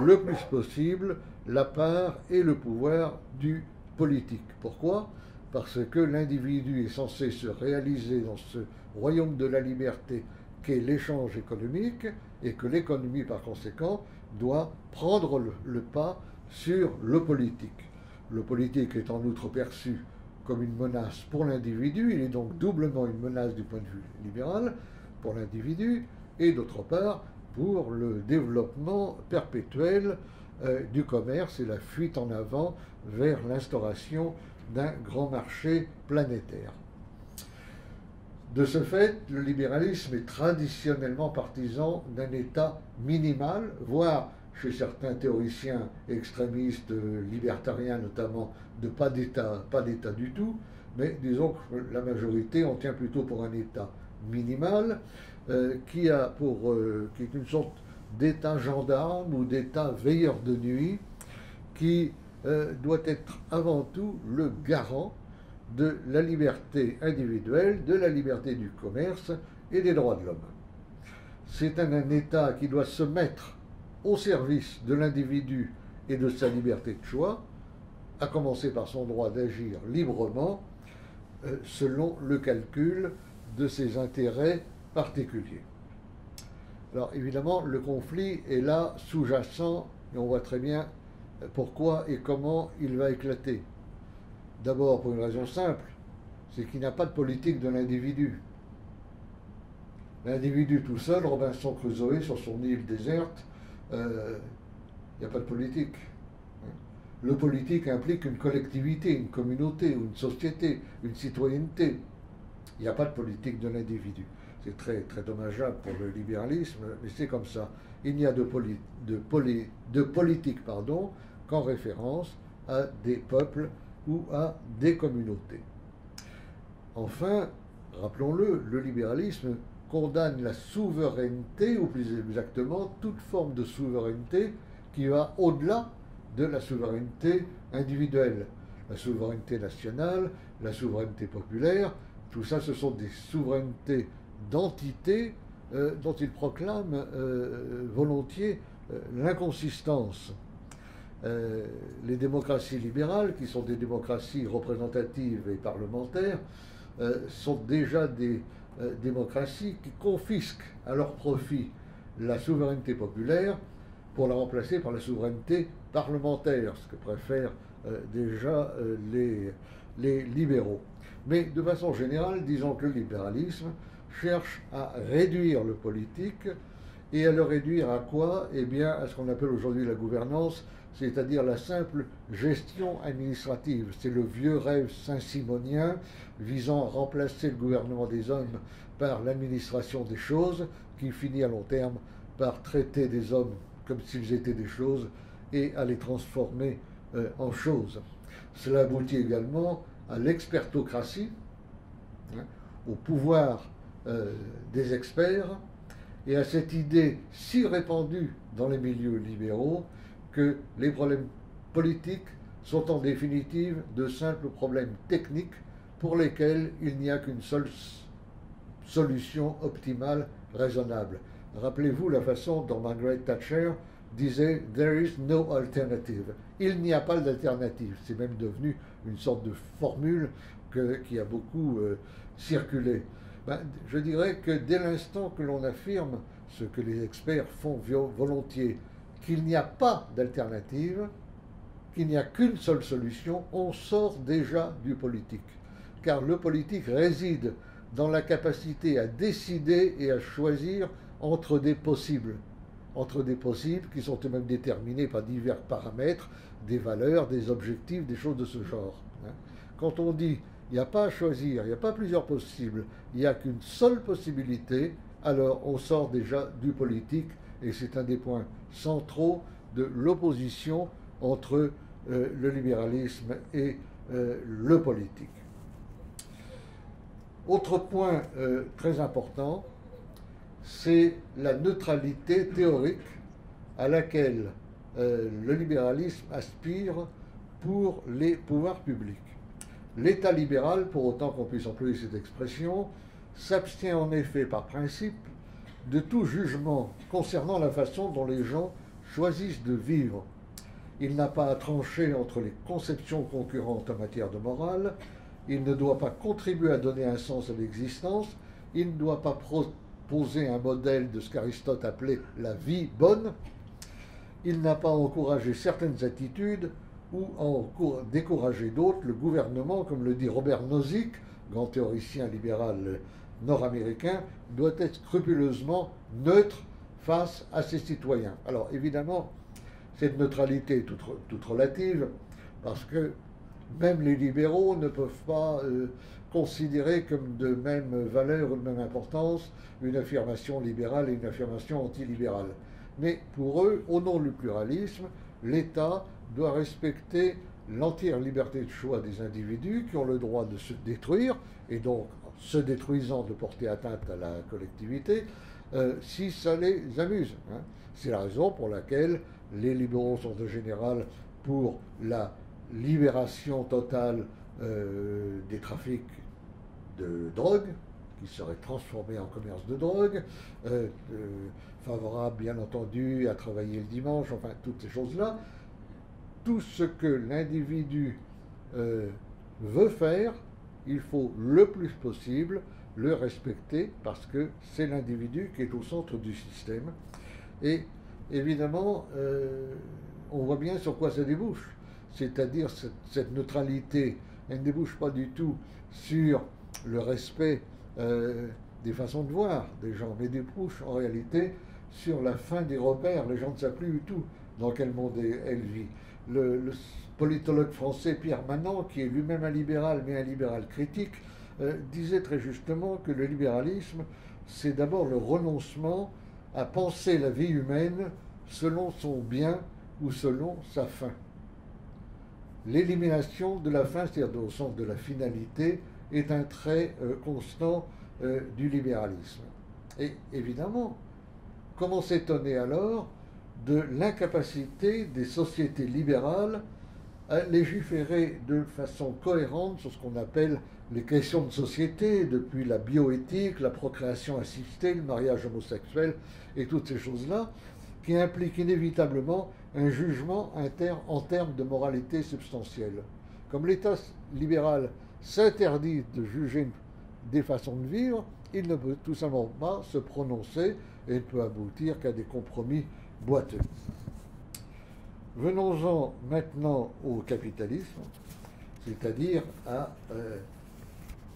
le plus possible la part et le pouvoir du politique. Pourquoi? Parce que l'individu est censé se réaliser dans ce royaume de la liberté qu'est l'échange économique, et que l'économie, par conséquent, doit prendre le pas sur le politique. Le politique est en outre perçu comme une menace pour l'individu, il est donc doublement une menace du point de vue libéral pour l'individu, et d'autre part pour le développement perpétuel du commerce et la fuite en avant vers l'instauration d'un grand marché planétaire. De ce fait, le libéralisme est traditionnellement partisan d'un État minimal, voire chez certains théoriciens extrémistes, libertariens notamment, de pas d'État du tout, mais disons que la majorité en tient plutôt pour un État minimal, qui est une sorte d'État gendarme ou d'État veilleur de nuit, qui doit être avant tout le garant de la liberté individuelle, de la liberté du commerce et des droits de l'homme. C'est un État qui doit se mettre au service de l'individu et de sa liberté de choix, à commencer par son droit d'agir librement, selon le calcul de ses intérêts particuliers. Alors évidemment, le conflit est là, sous-jacent, et on voit très bien pourquoi et comment il va éclater. D'abord pour une raison simple, c'est qu'il n'y a pas de politique de l'individu. L'individu tout seul, Robinson Crusoe sur son île déserte, il n'y a pas de politique. Le politique implique une collectivité, une communauté, une société, une citoyenneté. Il n'y a pas de politique de l'individu. C'est très, très dommageable pour le libéralisme, mais c'est comme ça. Il n'y a de politique qu'en référence à des peuples ou à des communautés. Enfin, rappelons-le, le libéralisme condamne la souveraineté, ou plus exactement toute forme de souveraineté qui va au-delà de la souveraineté individuelle. La souveraineté nationale, la souveraineté populaire, tout ça ce sont des souverainetés d'entités dont il proclame volontiers l'inconsistance. Les démocraties libérales, qui sont des démocraties représentatives et parlementaires, sont déjà des démocraties qui confisquent à leur profit la souveraineté populaire pour la remplacer par la souveraineté parlementaire, ce que préfèrent déjà les libéraux. Mais de façon générale, disons que le libéralisme cherche à réduire le politique, et à le réduire à quoi? Eh bien, à ce qu'on appelle aujourd'hui la gouvernance, c'est-à-dire la simple gestion administrative. C'est le vieux rêve saint-simonien visant à remplacer le gouvernement des hommes par l'administration des choses, qui finit à long terme par traiter des hommes comme s'ils étaient des choses et à les transformer en choses. Cela aboutit également à l'expertocratie, au pouvoir des experts, et à cette idée si répandue dans les milieux libéraux que les problèmes politiques sont en définitive de simples problèmes techniques pour lesquels il n'y a qu'une seule solution optimale, raisonnable. Rappelez-vous la façon dont Margaret Thatcher disait « There is no alternative ». Il n'y a pas d'alternative. C'est même devenu une sorte de formule qui a beaucoup circulé. Je dirais que dès l'instant que l'on affirme ce que les experts font volontiers, qu'il n'y a pas d'alternative, qu'il n'y a qu'une seule solution, on sort déjà du politique. Car le politique réside dans la capacité à décider et à choisir entre des possibles qui sont eux-mêmes déterminés par divers paramètres, des valeurs, des objectifs, des choses de ce genre. Quand on dit il n'y a pas à choisir, il n'y a pas plusieurs possibles, il n'y a qu'une seule possibilité, alors on sort déjà du politique, et c'est un des points centraux de l'opposition entre le libéralisme et le politique. Autre point très important, c'est la neutralité théorique à laquelle le libéralisme aspire pour les pouvoirs publics. L'État libéral, pour autant qu'on puisse employer cette expression, s'abstient en effet par principe de tout jugement concernant la façon dont les gens choisissent de vivre. il n'a pas à trancher entre les conceptions concurrentes en matière de morale, il ne doit pas contribuer à donner un sens à l'existence, il ne doit pas proposer un modèle de ce qu'Aristote appelait la vie bonne, il n'a pas à encourager certaines attitudes ou à décourager d'autres. Le gouvernement, comme le dit Robert Nozick, grand théoricien libéral nord-américain, doit être scrupuleusement neutre face à ses citoyens. Alors évidemment, cette neutralité est toute relative, parce que même les libéraux ne peuvent pas considérer comme de même valeur ou de même importance une affirmation libérale et une affirmation antilibérale. Mais pour eux, au nom du pluralisme, l'État doit respecter l'entière liberté de choix des individus qui ont le droit de se détruire, et donc, se détruisant, de porter atteinte à la collectivité, si ça les amuse. Hein. C'est la raison pour laquelle les libéraux sont en général pour la libération totale des trafics de drogue, qui seraient transformés en commerce de drogue, favorable bien entendu à travailler le dimanche, enfin toutes ces choses-là. Tout ce que l'individu veut faire, il faut le plus possible le respecter, parce que c'est l'individu qui est au centre du système. Et évidemment, on voit bien sur quoi ça débouche. C'est-à-dire cette neutralité, elle ne débouche pas du tout sur le respect des façons de voir des gens, mais débouche en réalité sur la fin des repères. Les gens ne savent plus du tout dans quel monde elle vit. Le politologue français Pierre Manant, qui est lui-même un libéral, mais un libéral critique, disait très justement que le libéralisme, c'est d'abord le renoncement à penser la vie humaine selon son bien ou selon sa fin. L'élimination de la fin, c'est-à-dire au sens de la finalité, est un trait constant du libéralisme. Et évidemment, comment s'étonner alors de l'incapacité des sociétés libérales à légiférer de façon cohérente sur ce qu'on appelle les questions de société, depuis la bioéthique, la procréation assistée, le mariage homosexuel et toutes ces choses-là, qui impliquent inévitablement un jugement en termes de moralité substantielle. Comme l'État libéral s'interdit de juger des façons de vivre, il ne peut tout simplement pas se prononcer et ne peut aboutir qu'à des compromis boiteux. Venons-en maintenant au capitalisme, c'est-à-dire à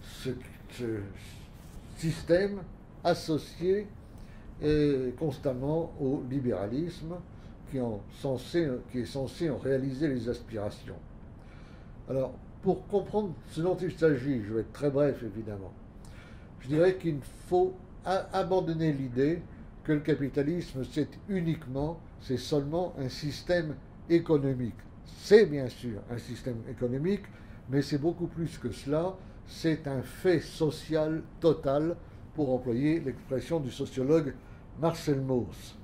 ce système associé constamment au libéralisme qui est censé en réaliser les aspirations. Alors, pour comprendre ce dont il s'agit, je vais être très bref évidemment, je dirais qu'il faut abandonner l'idée que le capitalisme c'est seulement un système économique. C'est bien sûr un système économique, mais c'est beaucoup plus que cela, c'est un fait social total, pour employer l'expression du sociologue Marcel Mauss.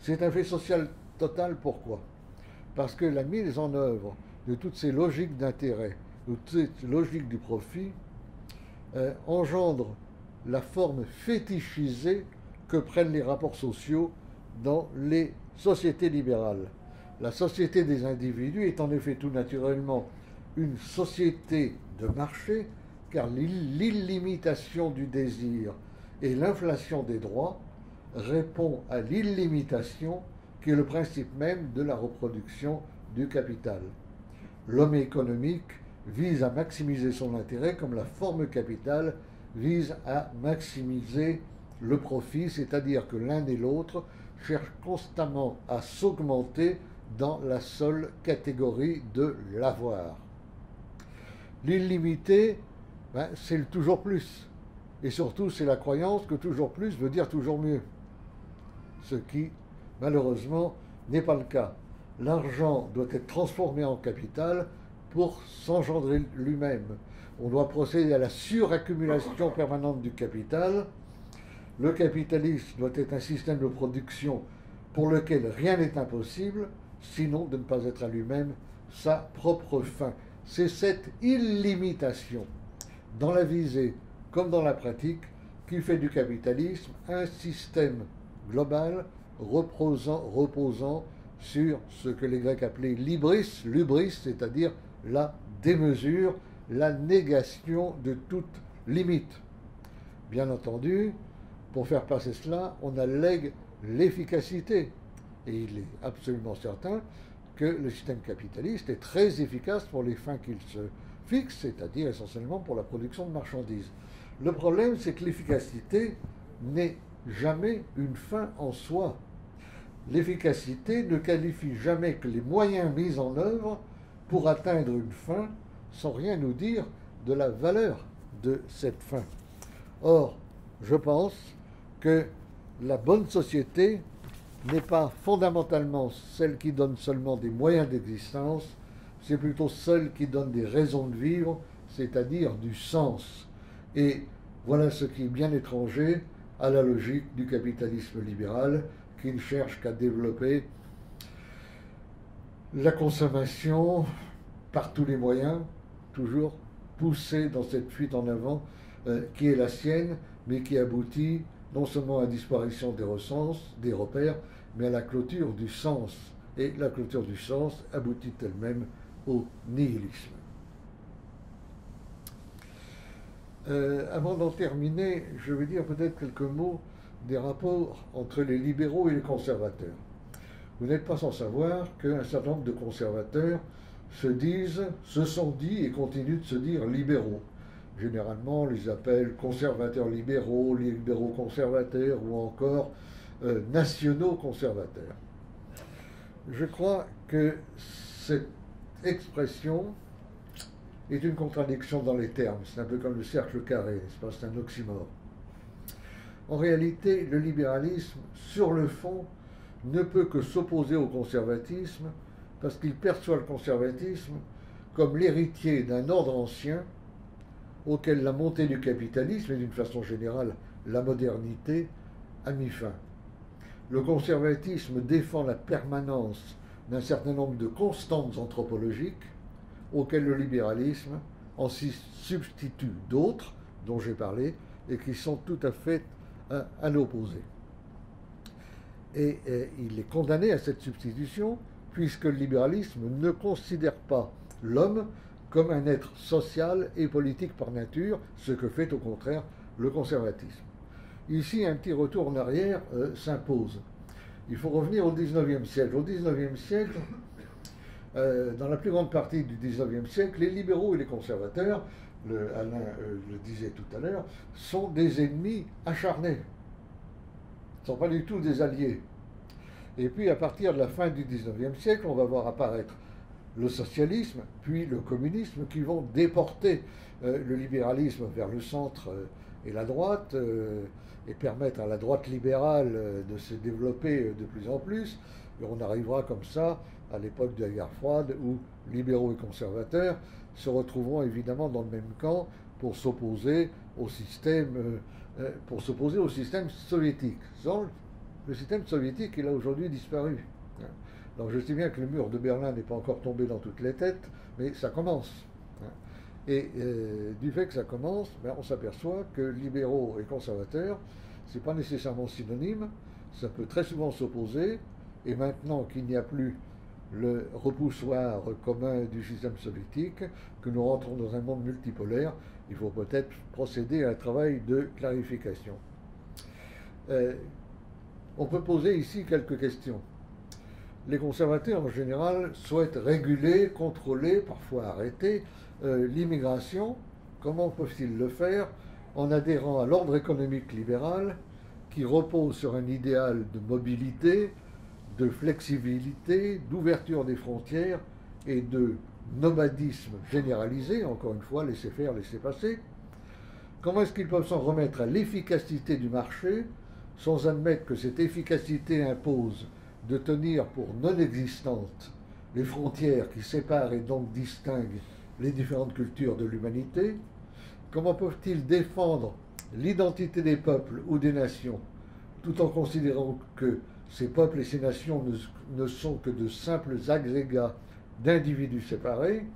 C'est un fait social total, pourquoi ? Parce que la mise en œuvre de toutes ces logiques d'intérêt, de toutes ces logiques du profit, engendre la forme fétichisée que prennent les rapports sociaux dans les sociétés libérales. La société des individus est en effet tout naturellement une société de marché, car l'illimitation du désir et l'inflation des droits répond à l'illimitation qui est le principe même de la reproduction du capital. L'homme économique vise à maximiser son intérêt, comme la forme capitale vise à maximiser le profit, c'est-à-dire que l'un et l'autre cherchent constamment à s'augmenter dans la seule catégorie de l'avoir. L'illimité, c'est le toujours plus. Et surtout, c'est la croyance que toujours plus veut dire toujours mieux. Ce qui, malheureusement, n'est pas le cas. L'argent doit être transformé en capital pour s'engendrer lui-même. On doit procéder à la suraccumulation permanente du capital. Le capitalisme doit être un système de production pour lequel rien n'est impossible, sinon de ne pas être à lui-même sa propre fin. C'est cette illimitation, dans la visée comme dans la pratique, qui fait du capitalisme un système global reposant sur ce que les Grecs appelaient l'ubris, c'est-à-dire la démesure, la négation de toute limite. Bien entendu, pour faire passer cela, on allègue l'efficacité. Et il est absolument certain que le système capitaliste est très efficace pour les fins qu'il se fixe, c'est-à-dire essentiellement pour la production de marchandises. Le problème, c'est que l'efficacité n'est jamais une fin en soi. L'efficacité ne qualifie jamais que les moyens mis en œuvre pour atteindre une fin, sans rien nous dire de la valeur de cette fin. Or, je pense que la bonne société n'est pas fondamentalement celle qui donne seulement des moyens d'existence, c'est plutôt celle qui donne des raisons de vivre, c'est-à-dire du sens. Et voilà ce qui est bien étranger à la logique du capitalisme libéral, qui ne cherche qu'à développer la consommation par tous les moyens, toujours poussée dans cette fuite en avant qui est la sienne, mais qui aboutit non seulement à la disparition des repères, mais à la clôture du sens. Et la clôture du sens aboutit elle-même au nihilisme. Avant d'en terminer, je vais dire peut-être quelques mots des rapports entre les libéraux et les conservateurs. Vous n'êtes pas sans savoir qu'un certain nombre de conservateurs se sont dit et continuent de se dire libéraux. Généralement, on les appelle conservateurs libéraux, libéraux conservateurs ou encore nationaux conservateurs. Je crois que cette expression est une contradiction dans les termes. C'est un peu comme le cercle carré, n'est-ce pas? C'est un oxymore. En réalité, le libéralisme, sur le fond, ne peut que s'opposer au conservatisme parce qu'il perçoit le conservatisme comme l'héritier d'un ordre ancien auquel la montée du capitalisme et d'une façon générale la modernité a mis fin. Le conservatisme défend la permanence d'un certain nombre de constantes anthropologiques auxquelles le libéralisme en substitue d'autres, dont j'ai parlé, et qui sont tout à fait à l'opposé. Et il est condamné à cette substitution, puisque le libéralisme ne considère pas l'homme comme un être social et politique par nature, ce que fait au contraire le conservatisme. Ici, un petit retour en arrière s'impose. Il faut revenir au XIXe siècle. Au XIXe siècle, dans la plus grande partie du XIXe siècle, les libéraux et les conservateurs, Alain le disait tout à l'heure, sont des ennemis acharnés. Ce ne sont pas du tout des alliés. Et puis, à partir de la fin du XIXe siècle, on va voir apparaître le socialisme, puis le communisme, qui vont déporter le libéralisme vers le centre et la droite, et permettre à la droite libérale de se développer de plus en plus. Et on arrivera comme ça à l'époque de la guerre froide, où libéraux et conservateurs se retrouveront évidemment dans le même camp pour s'opposer au système, soviétique. Le système soviétique, il a aujourd'hui disparu. Alors je sais bien que le mur de Berlin n'est pas encore tombé dans toutes les têtes, mais ça commence. Et du fait que ça commence, on s'aperçoit que libéraux et conservateurs, ce n'est pas nécessairement synonyme, ça peut très souvent s'opposer, et maintenant qu'il n'y a plus le repoussoir commun du système soviétique, que nous rentrons dans un monde multipolaire, il faut peut-être procéder à un travail de clarification. On peut poser ici quelques questions. Les conservateurs, en général, souhaitent réguler, contrôler, parfois arrêter l'immigration. Comment peuvent-ils le faire? En adhérant à l'ordre économique libéral qui repose sur un idéal de mobilité, de flexibilité, d'ouverture des frontières et de nomadisme généralisé, encore une fois, laisser faire, laisser passer. Comment est-ce qu'ils peuvent s'en remettre à l'efficacité du marché sans admettre que cette efficacité impose de tenir pour non existantes les frontières qui séparent et donc distinguent les différentes cultures de l'humanité? Comment peuvent-ils défendre l'identité des peuples ou des nations, tout en considérant que ces peuples et ces nations ne sont que de simples agrégats d'individus séparés?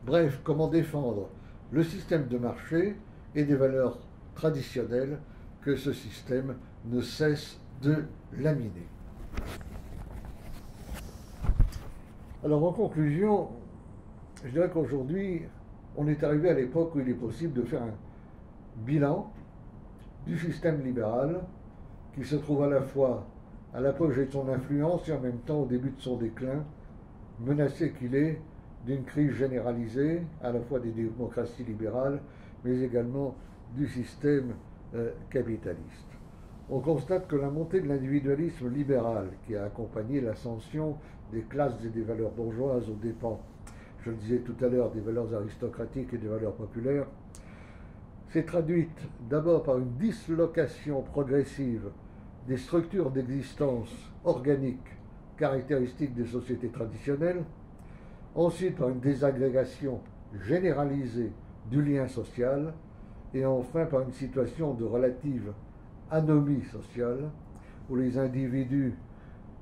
Bref, comment défendre le système de marché et des valeurs traditionnelles que ce système ne cesse de laminer? Alors en conclusion, je dirais qu'aujourd'hui, on est arrivé à l'époque où il est possible de faire un bilan du système libéral qui se trouve à la fois à l'apogée de son influence et en même temps au début de son déclin, menacé qu'il est d'une crise généralisée, à la fois des démocraties libérales, mais également du système capitaliste. On constate que la montée de l'individualisme libéral qui a accompagné l'ascension des classes et des valeurs bourgeoises aux dépens, je le disais tout à l'heure, des valeurs aristocratiques et des valeurs populaires, s'est traduite d'abord par une dislocation progressive des structures d'existence organiques caractéristiques des sociétés traditionnelles, ensuite par une désagrégation généralisée du lien social, et enfin par une situation de relative anomie sociale, où les individus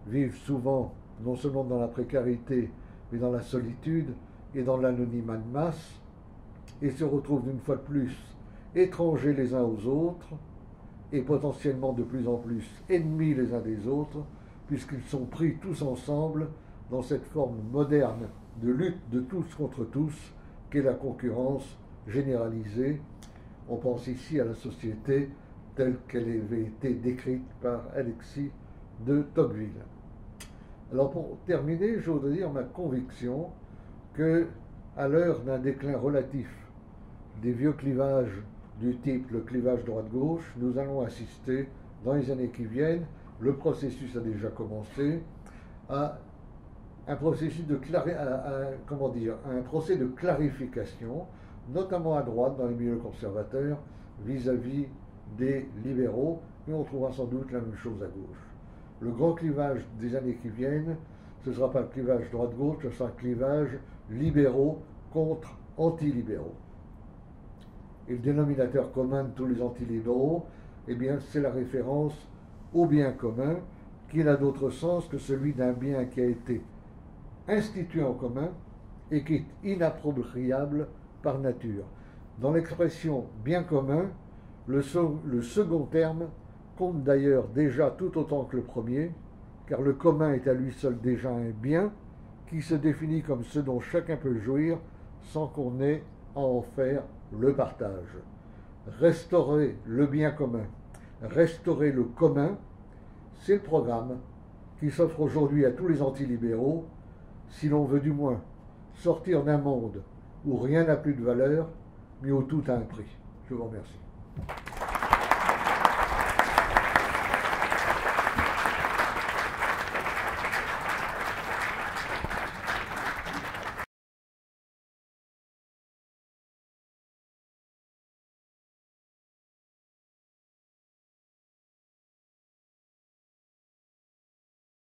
vivent souvent non seulement dans la précarité, mais dans la solitude et dans l'anonymat de masse, et se retrouvent une fois de plus étrangers les uns aux autres, et potentiellement de plus en plus ennemis les uns des autres, puisqu'ils sont pris tous ensemble dans cette forme moderne de lutte de tous contre tous, qu'est la concurrence généralisée. On pense ici à la société telle qu'elle avait été décrite par Alexis de Tocqueville. Alors pour terminer, je voudrais dire ma conviction que, à l'heure d'un déclin relatif des vieux clivages du type le clivage droite-gauche, nous allons assister dans les années qui viennent, le processus a déjà commencé, à un processus de un procès de clarification, notamment à droite dans les milieux conservateurs, vis-à-vis des libéraux, mais on trouvera sans doute la même chose à gauche. Le grand clivage des années qui viennent, ce ne sera pas le clivage droite-gauche, ce sera un clivage libéraux contre antilibéraux. Et le dénominateur commun de tous les antilibéraux, eh bien, c'est la référence au bien commun, qui n'a d'autre sens que celui d'un bien qui a été institué en commun et qui est inappropriable par nature. Dans l'expression bien commun, le second terme compte d'ailleurs déjà tout autant que le premier, car le commun est à lui seul déjà un bien qui se définit comme ce dont chacun peut jouir sans qu'on ait à en faire le partage. Restaurer le bien commun, restaurer le commun, c'est le programme qui s'offre aujourd'hui à tous les antilibéraux, si l'on veut du moins sortir d'un monde où rien n'a plus de valeur, mais où tout a un prix. Je vous remercie.